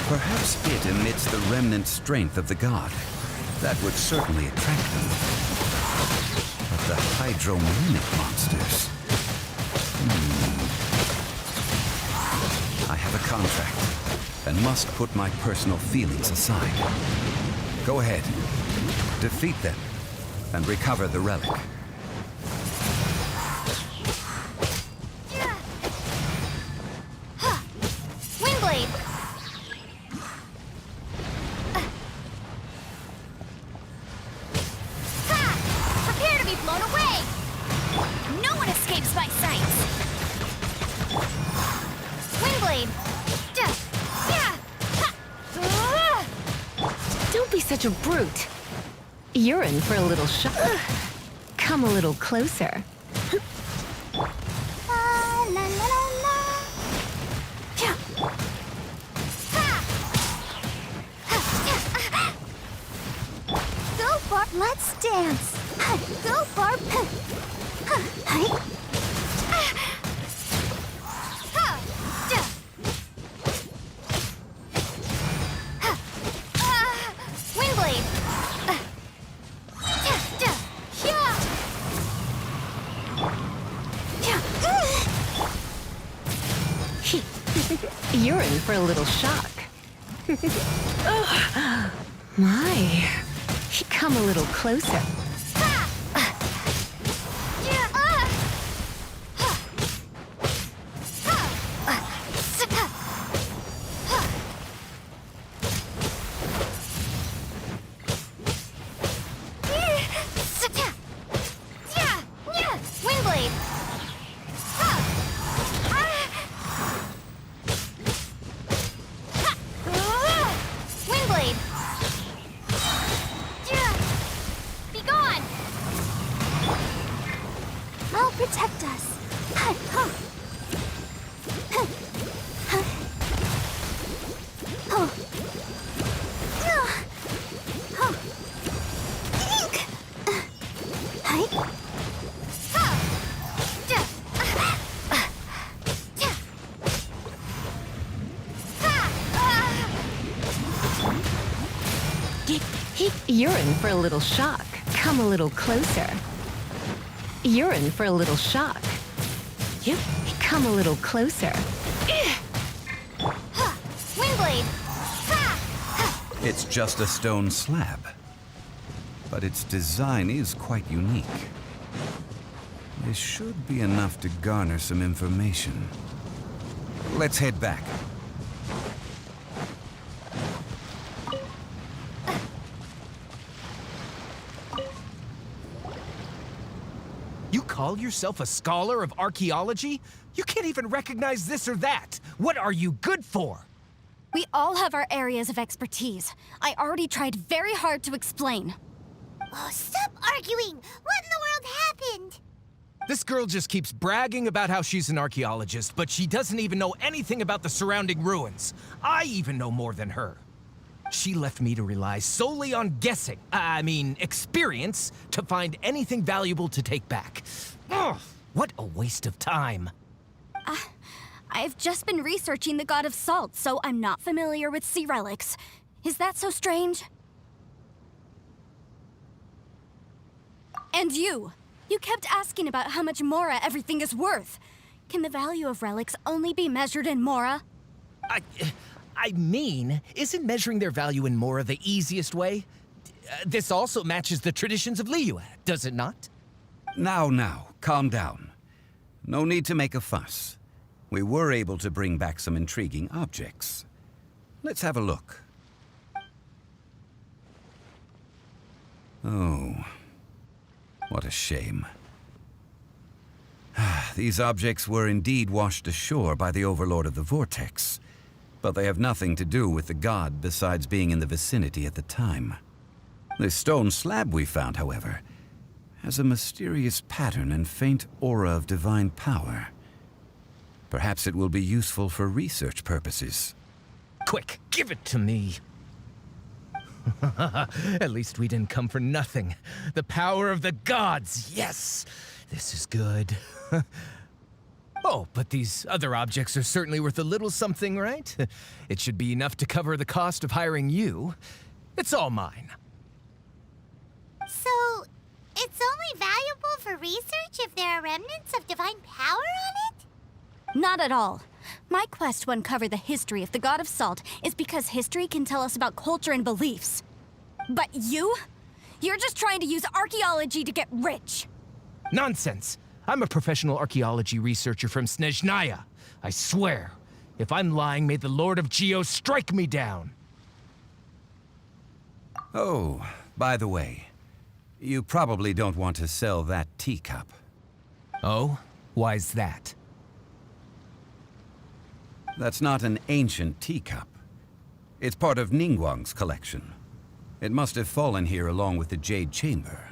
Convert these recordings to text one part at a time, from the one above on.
Perhaps it emits the remnant strength of the god. That would certainly attract them. But the hydromimic monsters... I have a contract, and must put my personal feelings aside. Go ahead. Defeat them, and recover the relic. Don't be such a brute. You're in for a little shock. Come a little closer. Go, Barb, let's dance. Go, Barb. You're in for a little shock. My. Come a little closer. Protect us. You're in for a little shock. Come a little closer. You're in for a little shock. Yep. Come a little closer. Windblade! It's just a stone slab, but its design is quite unique. This should be enough to garner some information. Let's head back. You call yourself a scholar of archaeology? You can't even recognize this or that. What are you good for? We all have our areas of expertise. I already tried very hard to explain. Oh, stop arguing! What in the world happened? This girl just keeps bragging about how she's an archaeologist, but she doesn't even know anything about the surrounding ruins. I even know more than her. She left me to rely solely on guessing, experience, to find anything valuable to take back. Ugh, what a waste of time. I've just been researching the god of salt, so I'm not familiar with sea relics. Is that so strange? And you kept asking about how much Mora everything is worth. Can the value of relics only be measured in Mora? Isn't measuring their value in Mora the easiest way? This also matches the traditions of Liyue, does it not? Now, calm down. No need to make a fuss. We were able to bring back some intriguing objects. Let's have a look. Oh, what a shame. These objects were indeed washed ashore by the Overlord of the Vortex, but they have nothing to do with the god besides being in the vicinity at the time. This stone slab we found, however, has a mysterious pattern and faint aura of divine power. Perhaps it will be useful for research purposes. Quick, give it to me. At least we didn't come for nothing. The power of the gods, yes! This is good. Oh, but these other objects are certainly worth a little something, right? It should be enough to cover the cost of hiring you. It's all mine. So, it's only valuable for research if there are remnants of divine power on it? Not at all. My quest to uncover the history of the God of Salt is because history can tell us about culture and beliefs. But you? You're just trying to use archaeology to get rich. Nonsense! I'm a professional archaeology researcher from Snezhnaya. I swear, if I'm lying, may the Lord of Geo strike me down. Oh, by the way, you probably don't want to sell that teacup. Oh? Why's that? That's not an ancient teacup. It's part of Ningguang's collection. It must have fallen here along with the Jade Chamber.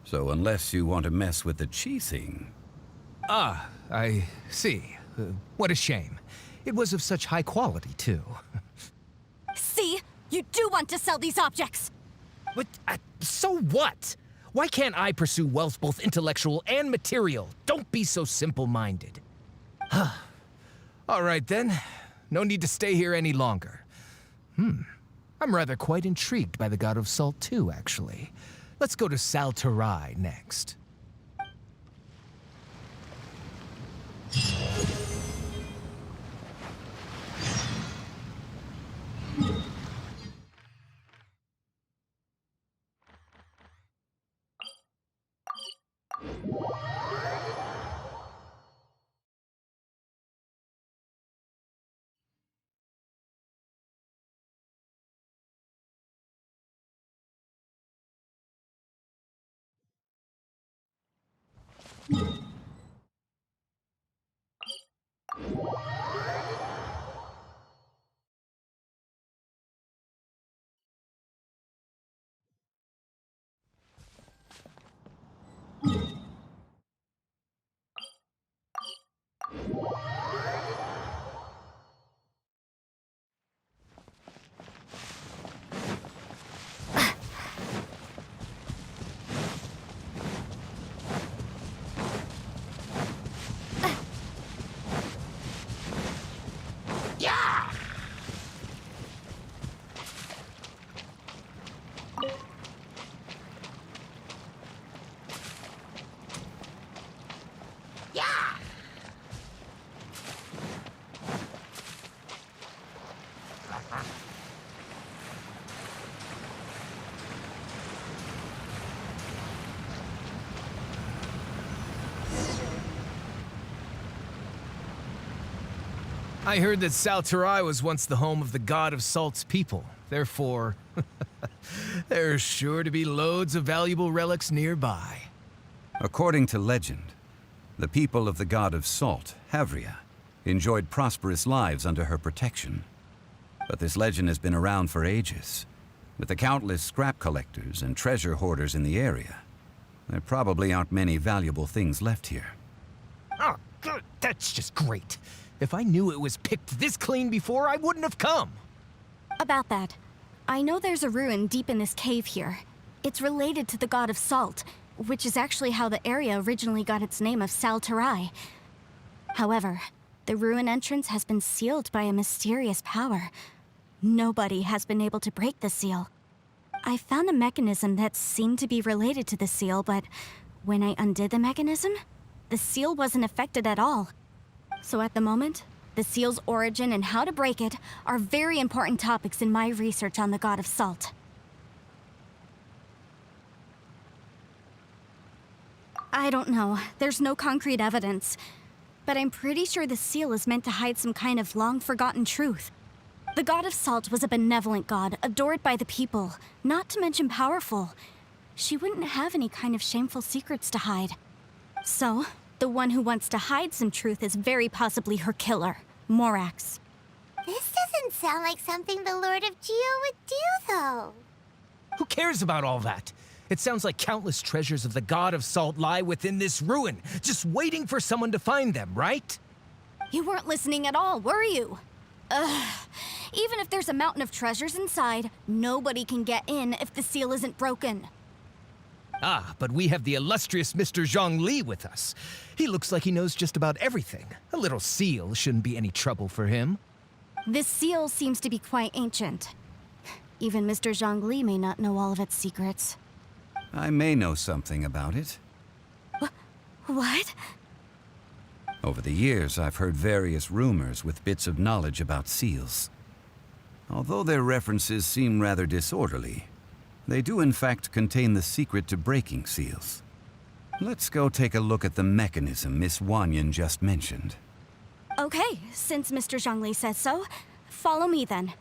So unless you want to mess with the Qixing... Ah, I see. What a shame. It was of such high quality, too. See? You do want to sell these objects! But, so what? Why can't I pursue wealth both intellectual and material? Don't be so simple-minded. All right, then. No need to stay here any longer. I'm rather quite intrigued by the God of Salt, too, actually. Let's go to Saltarai next. I heard that Saltarai was once the home of the God of Salt's people. Therefore, there's sure to be loads of valuable relics nearby. According to legend, the people of the God of Salt, Havria, enjoyed prosperous lives under her protection. But this legend has been around for ages. With the countless scrap collectors and treasure hoarders in the area, there probably aren't many valuable things left here. Oh, good. That's just great. If I knew it was picked this clean before, I wouldn't have come. About that, I know there's a ruin deep in this cave here. It's related to the God of Salt, which is actually how the area originally got its name of Saltarai. However, the ruin entrance has been sealed by a mysterious power. Nobody has been able to break the seal. I found a mechanism that seemed to be related to the seal, but when I undid the mechanism, the seal wasn't affected at all. So at the moment, the seal's origin and how to break it are very important topics in my research on the God of Salt. I don't know. There's no concrete evidence. But I'm pretty sure the seal is meant to hide some kind of long-forgotten truth. The God of Salt was a benevolent god, adored by the people, not to mention powerful. She wouldn't have any kind of shameful secrets to hide. So, the one who wants to hide some truth is very possibly her killer, Morax. This doesn't sound like something the Lord of Geo would do, though. Who cares about all that? It sounds like countless treasures of the God of Salt lie within this ruin, just waiting for someone to find them, right? You weren't listening at all, were you? Ugh. Even if there's a mountain of treasures inside, nobody can get in if the seal isn't broken. Ah, but we have the illustrious Mr. Zhongli with us. He looks like he knows just about everything. A little seal shouldn't be any trouble for him. This seal seems to be quite ancient. Even Mr. Zhongli may not know all of its secrets. I may know something about it. What? Over the years, I've heard various rumors with bits of knowledge about seals. Although their references seem rather disorderly, they do in fact contain the secret to breaking seals. Let's go take a look at the mechanism Miss Wanyan just mentioned. Okay, since Mr. Zhongli says so, follow me then.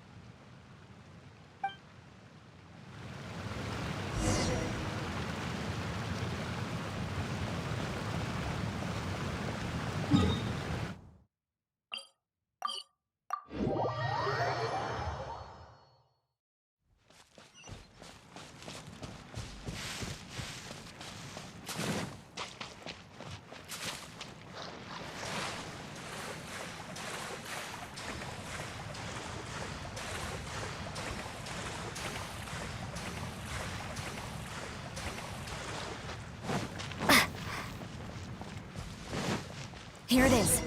Here it is.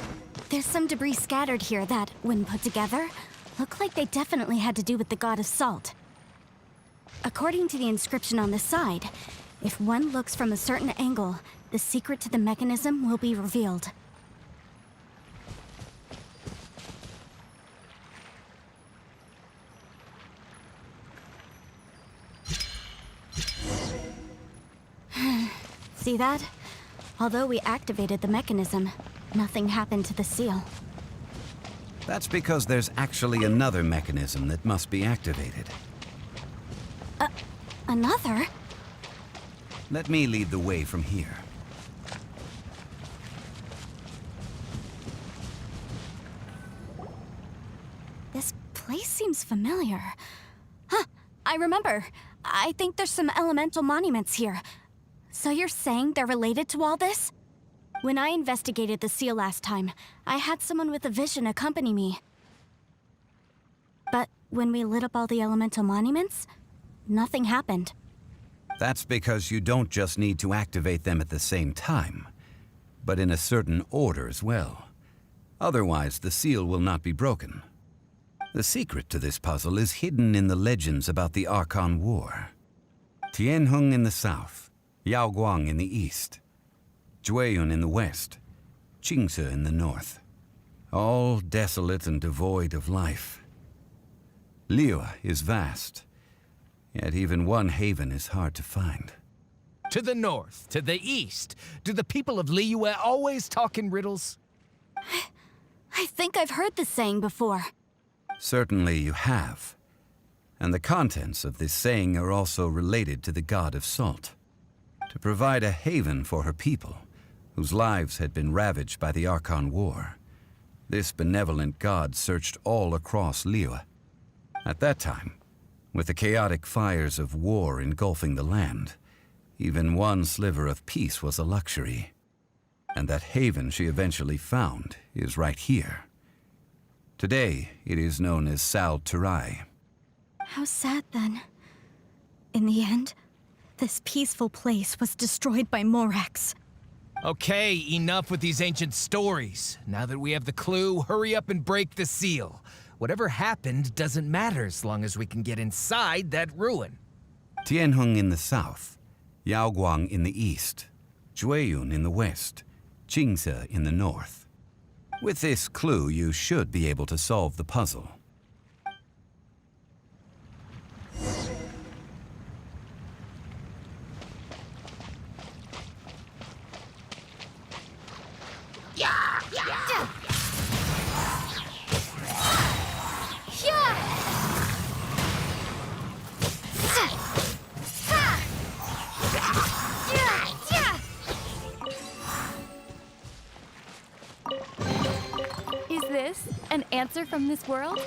There's some debris scattered here that, when put together, look like they definitely had to do with the god of salt. According to the inscription on the side, if one looks from a certain angle, the secret to the mechanism will be revealed. See that? Although we activated the mechanism, nothing happened to the seal. That's because there's actually another mechanism that must be activated. Another? Let me lead the way from here. This place seems familiar. Huh, I remember. I think there's some elemental monuments here. So you're saying they're related to all this? When I investigated the seal last time, I had someone with a vision accompany me. But when we lit up all the elemental monuments, nothing happened. That's because you don't just need to activate them at the same time, but in a certain order as well. Otherwise, the seal will not be broken. The secret to this puzzle is hidden in the legends about the Archon War. Tianheng in the south, Yaoguang in the east, Jueyun in the west, Qingce in the north. All desolate and devoid of life. Liyue is vast, yet even one haven is hard to find. To the north, to the east. Do the people of Liyue always talk in riddles? I think I've heard this saying before. Certainly you have. And the contents of this saying are also related to the god of salt. To provide a haven for her people, whose lives had been ravaged by the Archon War, this benevolent god searched all across Liyue. At that time, with the chaotic fires of war engulfing the land, even one sliver of peace was a luxury. And that haven she eventually found is right here. Today, it is known as Sal Turai. How sad then. In the end, this peaceful place was destroyed by Morax. Okay, enough with these ancient stories. Now that we have the clue, hurry up and break the seal. Whatever happened doesn't matter as long as we can get inside that ruin. Tianheng in the south, Yaoguang in the east, Jueyun in the west, Qingce in the north. With this clue, you should be able to solve the puzzle. Is this an answer from this world?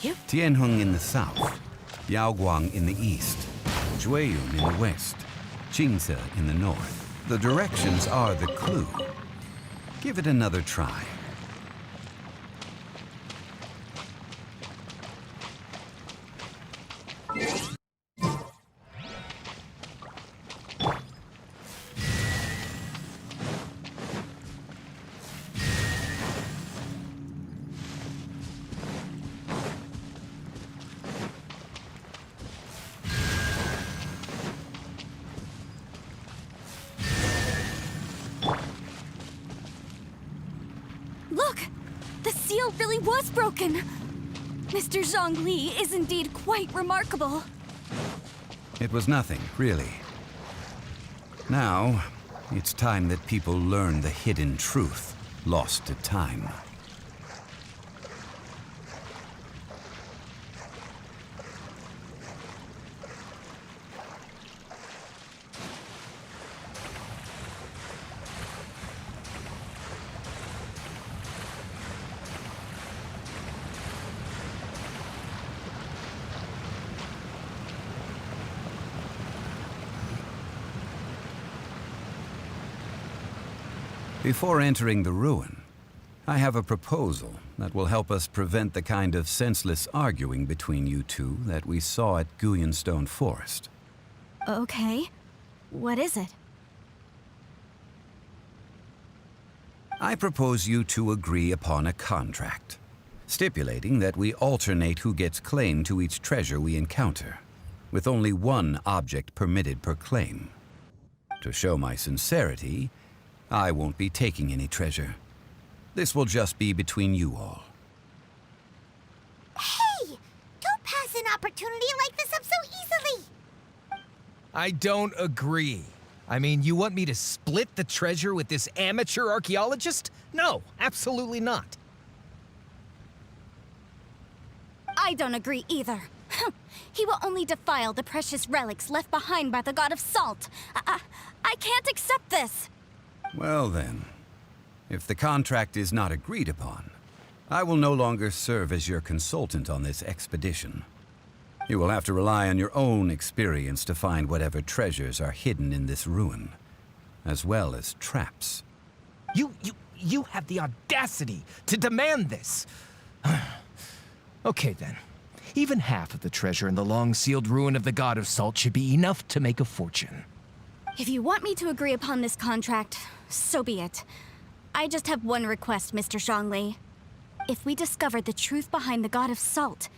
Tianheng in the south, Yaoguang in the east, Jueyun in the west, Qingce in the north. The directions are the clue. Give it another try. Look! The seal really was broken! Mr. Zhongli is indeed quite remarkable. It was nothing, really. Now, it's time that people learn the hidden truth lost to time. Before entering the ruin, I have a proposal that will help us prevent the kind of senseless arguing between you two that we saw at Guyenstone Forest. Okay. What is it? I propose you two agree upon a contract, stipulating that we alternate who gets claim to each treasure we encounter, with only one object permitted per claim. To show my sincerity, I won't be taking any treasure. This will just be between you all. Hey! Don't pass an opportunity like this up so easily! I don't agree. I mean, you want me to split the treasure with this amateur archaeologist? No, absolutely not. I don't agree either. He will only defile the precious relics left behind by the god of salt. I can't accept this. Well then, if the contract is not agreed upon, I will no longer serve as your consultant on this expedition. You will have to rely on your own experience to find whatever treasures are hidden in this ruin, as well as traps. You have the audacity to demand this. Okay then. Even half of the treasure in the long-sealed ruin of the God of Salt should be enough to make a fortune. If you want me to agree upon this contract, so be it. I just have one request, Mr. Zhongli. If we discover the truth behind the God of Salt,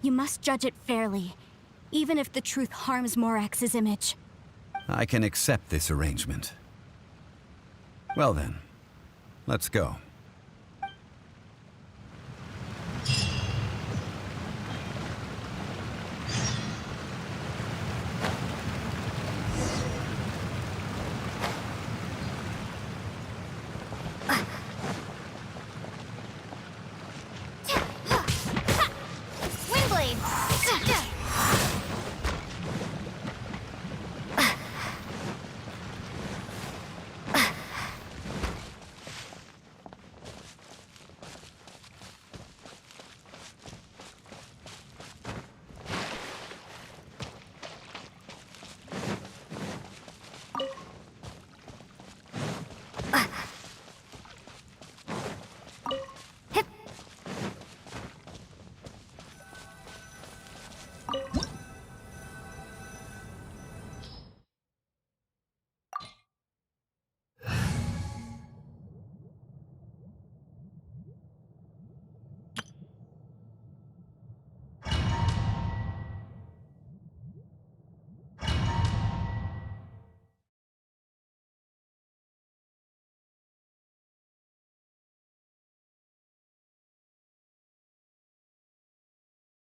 you must judge it fairly, even if the truth harms Morax's image. I can accept this arrangement. Well then, let's go.